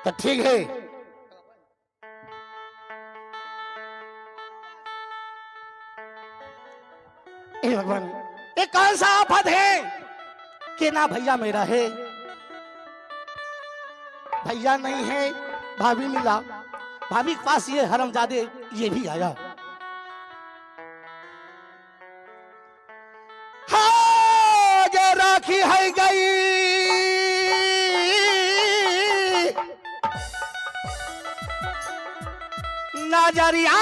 तो ठीक है, हे भगवान ये कौन सा आफत है कि ना भैया मेरा है, भैया नहीं है, भाभी मिला, भाभी के पास ये हरामजादे ये भी आया। हाँ जो राखी है गई नजरिया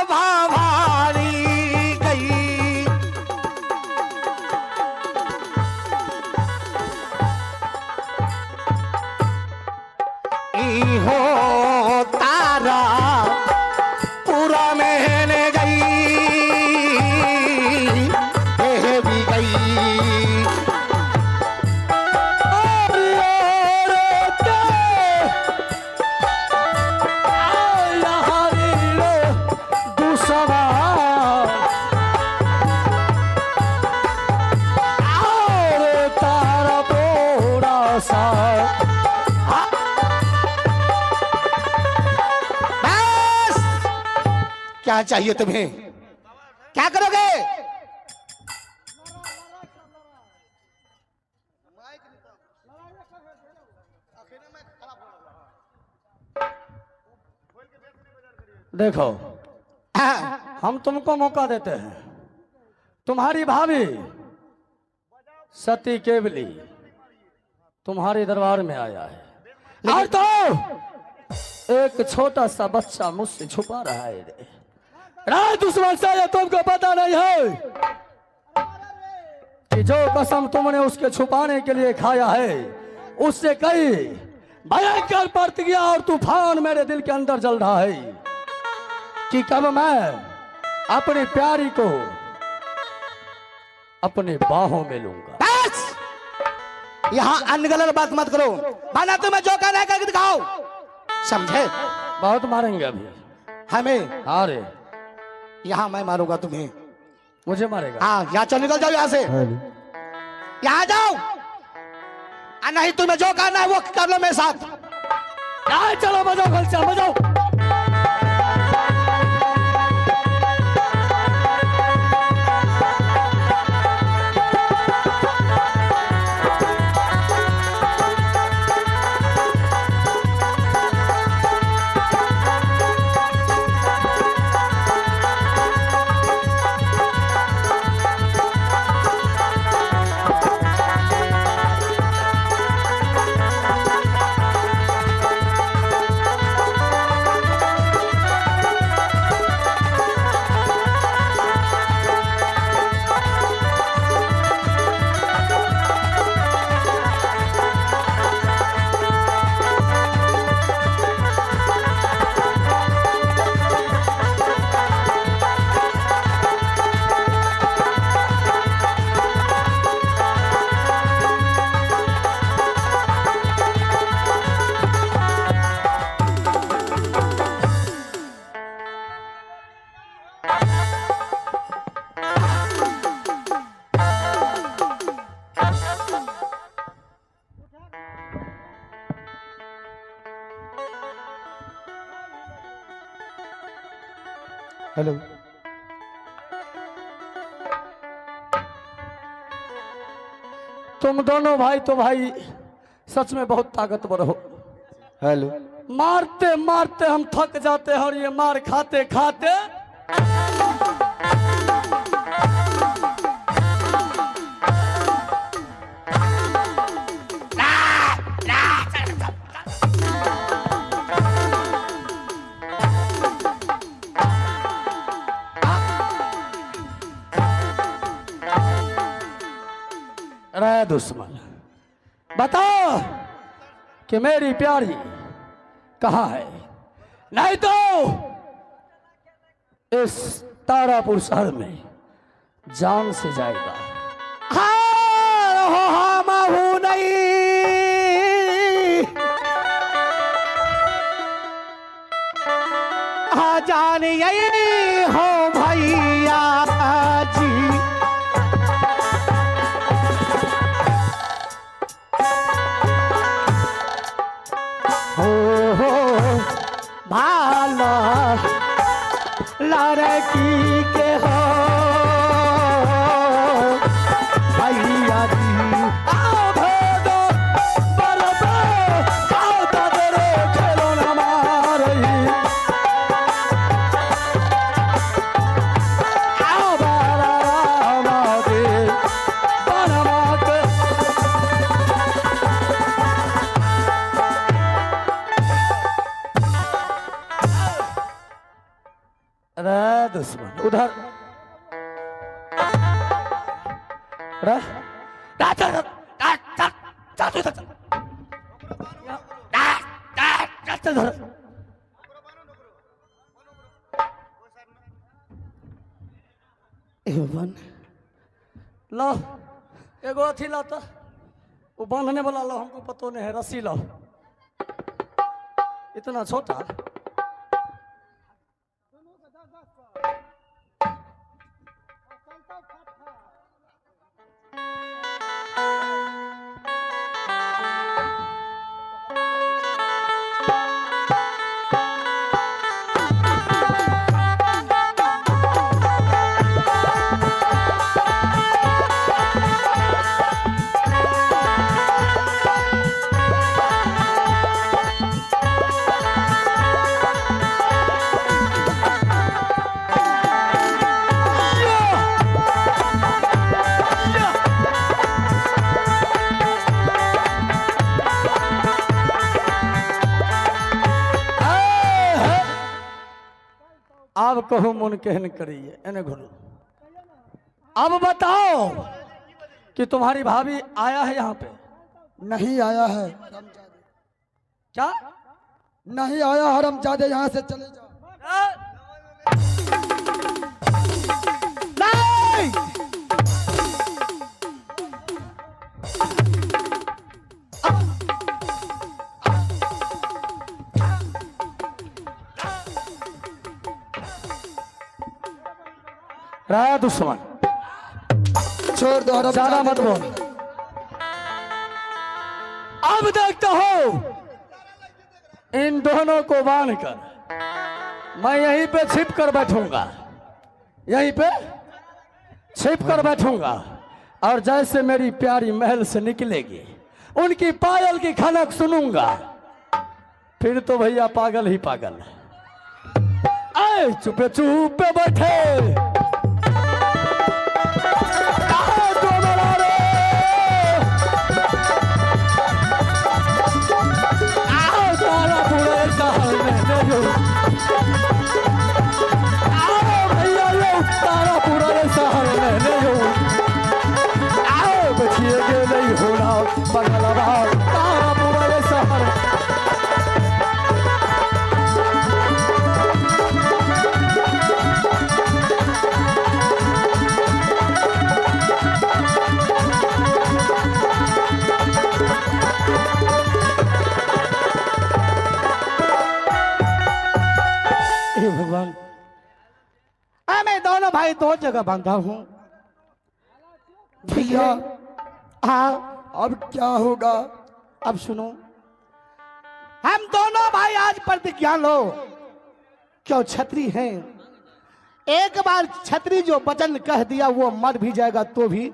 भाभारी गई, हो तारा पूरा महने गई, भी गई दूसरा और तारा पूरा सा। क्या चाहिए तुम्हें, क्या करोगे? देखो हम तुमको मौका देते हैं, तुम्हारी भाभी सती केवली तुम्हारे दरबार में आया है और तो एक छोटा सा बच्चा मुझसे छुपा रहा है रे। राय दुश्मन से ये तुमको पता नहीं है कि जो कसम तुमने उसके छुपाने के लिए खाया है उससे कई भयंकर प्रतिज्ञा और तूफान मेरे दिल के अंदर जल रहा है कि कब मैं अपनी प्यारी को अपने बाहों में लूंगा। बस यहाँ अनगलत बात मत करो, माना तुम्हें जो कहना है करके दिखाओ, समझे? बहुत मारेंगे अभी हमें? हाँ रे, यहाँ मैं मारूंगा तुम्हें। मुझे मारेगा? हाँ यहाँ चल, निकल जाओ यहाँ से, यहाँ जाओ, नहीं तुम्हें जो करना है वो कर लो मेरे साथ। चलो बजाओ, खलचा बजाओ। हेलो, तुम दोनों भाई तो भाई सच में बहुत ताकतवर हो। हेलो, मारते मारते हम थक जाते हैं और ये मार खाते खाते रे दुश्मन, बताओ कि मेरी प्यारी कहाँ है, नहीं तो इस तारापुर शहर में जान से जाएगा। हम हूं नहीं, हाँ जान यही हो भैया जी, हो लड़की के हो भैया जी आओ भेदो बरबे आओ तदरे खेलो न मारही आओ बारा दे बनवा के अरे दुश्मन उधर लो एगो अथी ला तो वो बांधने वाला लो हमको पतो नहीं है रस्सी लो इतना छोटा अब कहो मन कहन करिए एने घुलो अब बताओ कि तुम्हारी भाभी आया है यहाँ पे नहीं आया है क्या नहीं आया हरमजादे यहाँ से चले जाओ नहीं राया दुश्मन छोड़ दो ज्यादा मत बोल अब देखता हो इन दोनों को बांधकर मैं यहीं पे छिप कर बैठूंगा यहीं पे छिप कर बैठूंगा और जैसे मेरी प्यारी महल से निकलेगी उनकी पायल की खनक सुनूंगा फिर तो भैया पागल ही पागल आए चुपे चुपे बैठे भैया यो तारा पूरा शहर रहने यो आओ बचिए के नहीं होना बगलवा तारा पूरा शहर भगवान मैं दोनों भाई दो जगह बांधा हूँ भैया हाँ अब क्या होगा अब सुनो हम दोनों भाई आज प्रतिज्ञा लो क्यों छतरी हैं एक बार छतरी जो वचन कह दिया वो मर भी जाएगा तो भी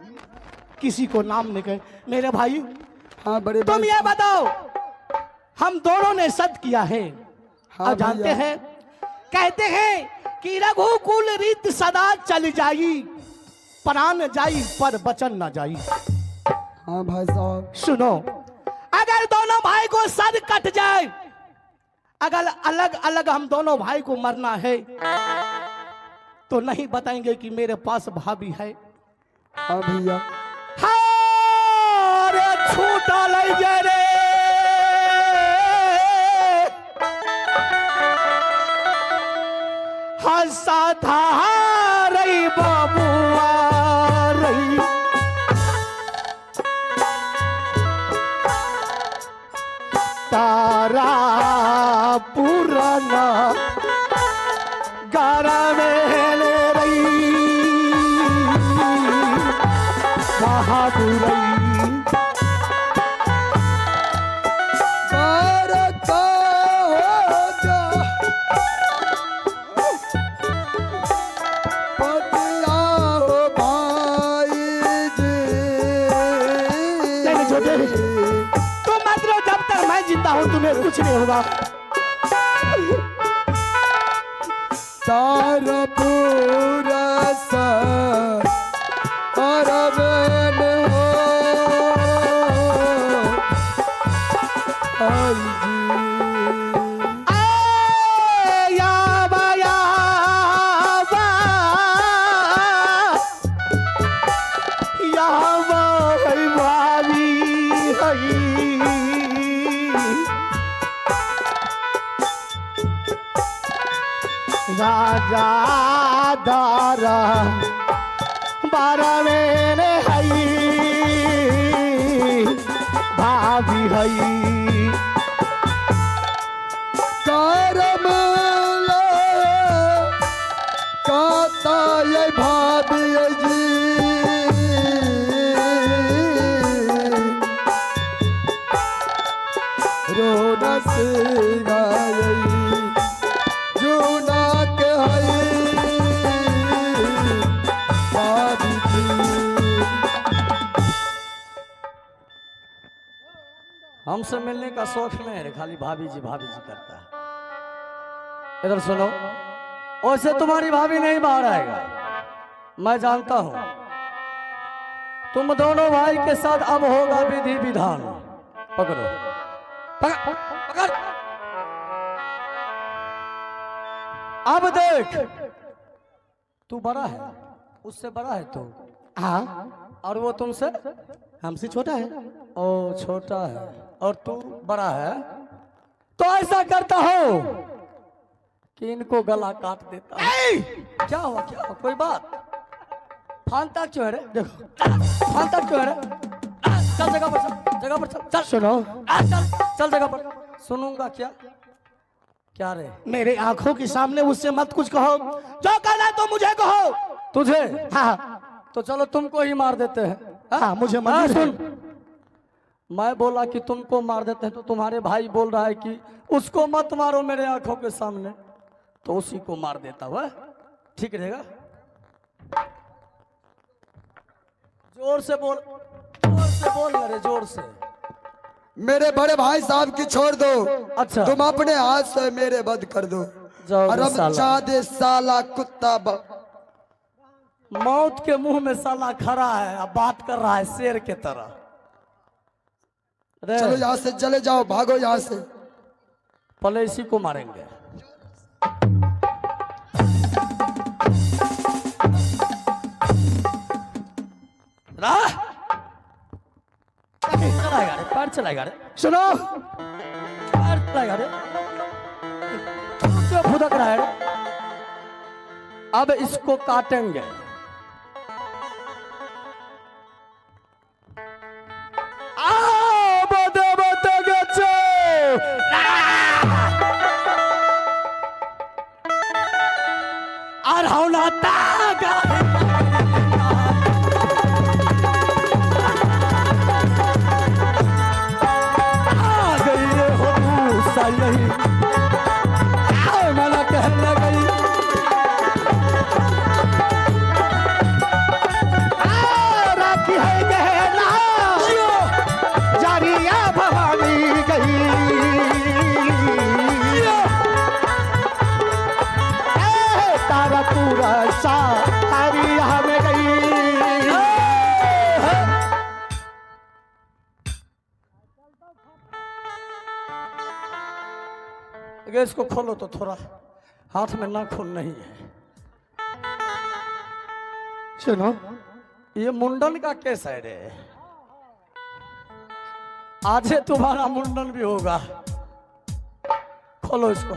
किसी को नाम नहीं कहे मेरे भाई हाँ बड़े तुम ये बताओ हम दोनों ने सद किया है हाँ और जानते भैया। हैं कहते हैं कि रघुकुल रीत सदा चल जाई प्राण जाई पर वचन न जाई हाँ भाई साहब सुनो अगर दोनों भाई को सर कट जाए अगर अलग अलग हम दोनों भाई को मरना है तो नहीं बताएंगे कि मेरे पास भाभी है हाँ भैया हाँ रे छूटा ले जा रे हंसा था रही बाबुआ रही तारा पुराना गारा में ले रही बहादुरई मैं जिंदा हूं, तुम्हें कुछ नहीं होगा। सारा पूरा अरबन हो आई जी। याबा याबा याबा है भाभी है। राजा दारा बारवेन हई भाभी हई। करम कहता ये भाभी जी रोना से गाई जूना के हई भाभी जी। हमसे मिलने का शौक नहीं है, खाली भाभी जी करता है। इधर सुनो, वैसे तुम्हारी भाभी नहीं बाहर आएगा, मैं जानता हूं। तुम दोनों भाई के साथ अब होगा विधि विधान। पकड़ो, पकड़, पकड़। अब देख, तू बड़ा है, उससे बड़ा है तू। हाँ, और वो तुमसे हमसे छोटा है। ओ छोटा है और तू बड़ा है, तो ऐसा करता हो कि इनको गला काट देता हूं। क्या हुआ, क्या हुआ, कोई बात? फांता क्यों है रे? देखो, फांता क्यों है रे? चल जगह पर, चल जगह पर, चल चल। सुनो, चल चल जगह पर। सुनूंगा क्या? क्या रे? मेरे आंखों के सामने उससे मत कुछ कहो, जो कहना है तो मुझे कहो। तुझे? हाँ तो चलो तुमको ही मार देते हैं। हाँ, मुझे हाँ, मंजूर है। सुन, मैं बोला कि तुमको मार देते हैं, तो तुम्हारे भाई बोल रहा है कि उसको मत मारो मेरे आंखों के सामने, तो उसी को मार देता हुआ ठीक रहेगा। जोर से बोल, जोर से बोल मेरे, जोर से। मेरे बड़े भाई साहब की छोड़ दो। अच्छा, तुम अपने हाथ से मेरे बद कर दो। जाओ रमजादे साला कुत्ता मौत के मुंह में साला खड़ा है, अब बात कर रहा है शेर के तरह। चलो यहाँ से चले जाओ, भागो यहाँ से। पहले इसी को मारेंगे। चलाएगा रे, पैर चलाएगा रे, सुनो, पैर चलाएगा रे, क्यों फुदक रहा है रे? अब इसको काटेंगे। और हौला तागा आ गई रे हो मूसा यही, मला कहने गई राखी है गहना जारिया भवानी गई। तारा पूरा सारी हमें गई। इसको खोलो तो थोड़ा, हाथ में नाखून नहीं है। सुनो, ये मुंडन का केस है रे, आज तुम्हारा मुंडन भी होगा। खोलो इसको,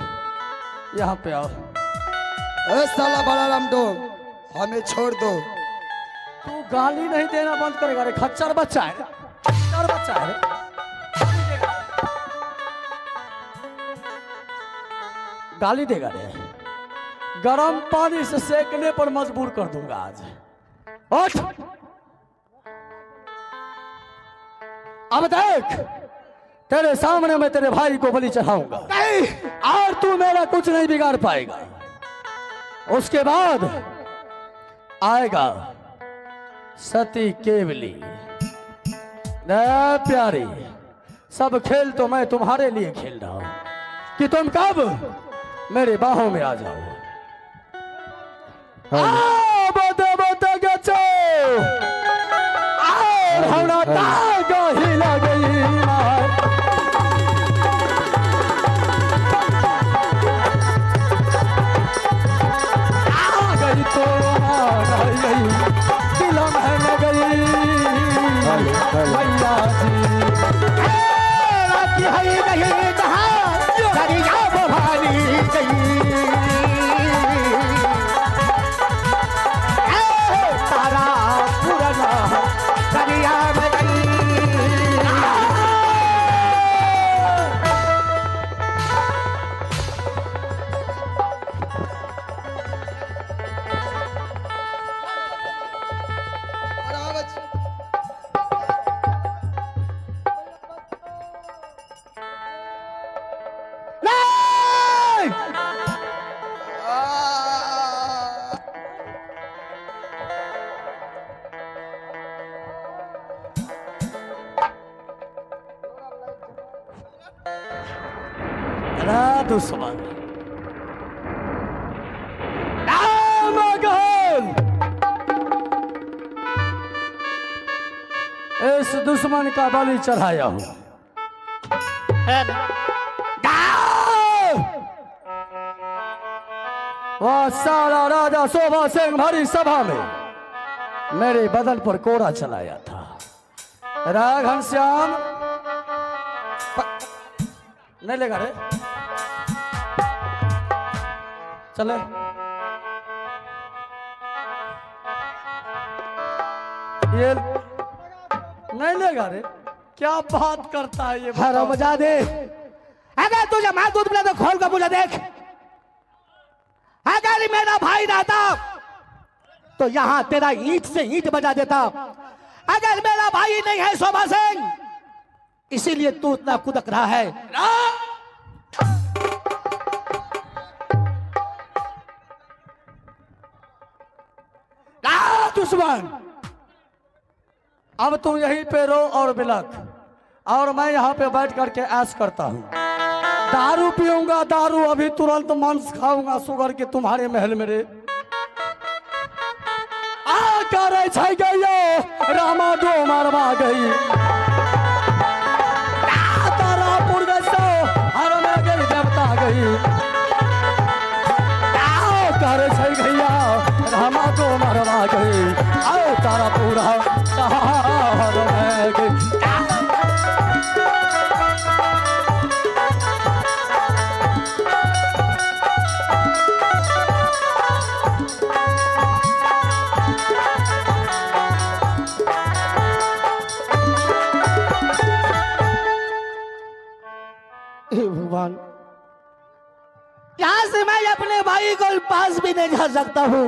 यहाँ पे आओ। ए साला बड़ा रामडोम, हमें छोड़ दो। तू गाली नहीं देना बंद करेगा रे, खच्चर बच्चा है, खच्चर बच्चा है रे। गाली देगा रे, गरम पानी से सेकने पर मजबूर कर दूंगा आज। उठ, अब देख, तेरे सामने मैं तेरे भाई को बलि चढ़ाऊंगा और तू मेरा कुछ नहीं बिगाड़ पाएगा। उसके बाद आएगा सती केवली, प्यारी सब खेल तो मैं तुम्हारे लिए खेल रहा हूं कि तुम कब मेरे बाहों में आ जाओ। बोते बोते गचो भावना तागा ही लगई गई तो गई दिलम है न गई मैया जी राखी है नहीं जहां दरिया बहानी गई तारा पुराना दरिया में गई। दुश्मन रामगन इस दुश्मन का बलि चढ़ाया हूं। वह सारा राजा शोभा सिंह भरी सभा में मेरे बदन पर कोड़ा चलाया था। राग घनश्याम नहीं लेगा रे चले ये नहीं लेगा रे क्या बात करता है ये हरामजादे अगर तुझे मैं दूध पिला तो खोल कर मुझे देख। अगर मेरा भाई रहता तो यहां तेरा ईंट से ईंट बजा देता। अगर मेरा भाई नहीं है शोभा सिंह इसीलिए तू इतना कुदक रहा है। दुश्मन अब तुम यहीं पे रो और बिलक और मैं यहाँ पे बैठ करके ऐश करता हूँ। दारू पीऊंगा दारू अभी तुरंत मांस खाऊंगा सुगर के तुम्हारे महल में रे आ करे छै गई रामा दो मारवा गई तारापुर गई हर में गई देवता गई करे छै गैया रामा दो मारवा गई आओ तारापुर हर में गई। भगवान यहां से मैं अपने भाई को पास भी नहीं जा सकता हूं।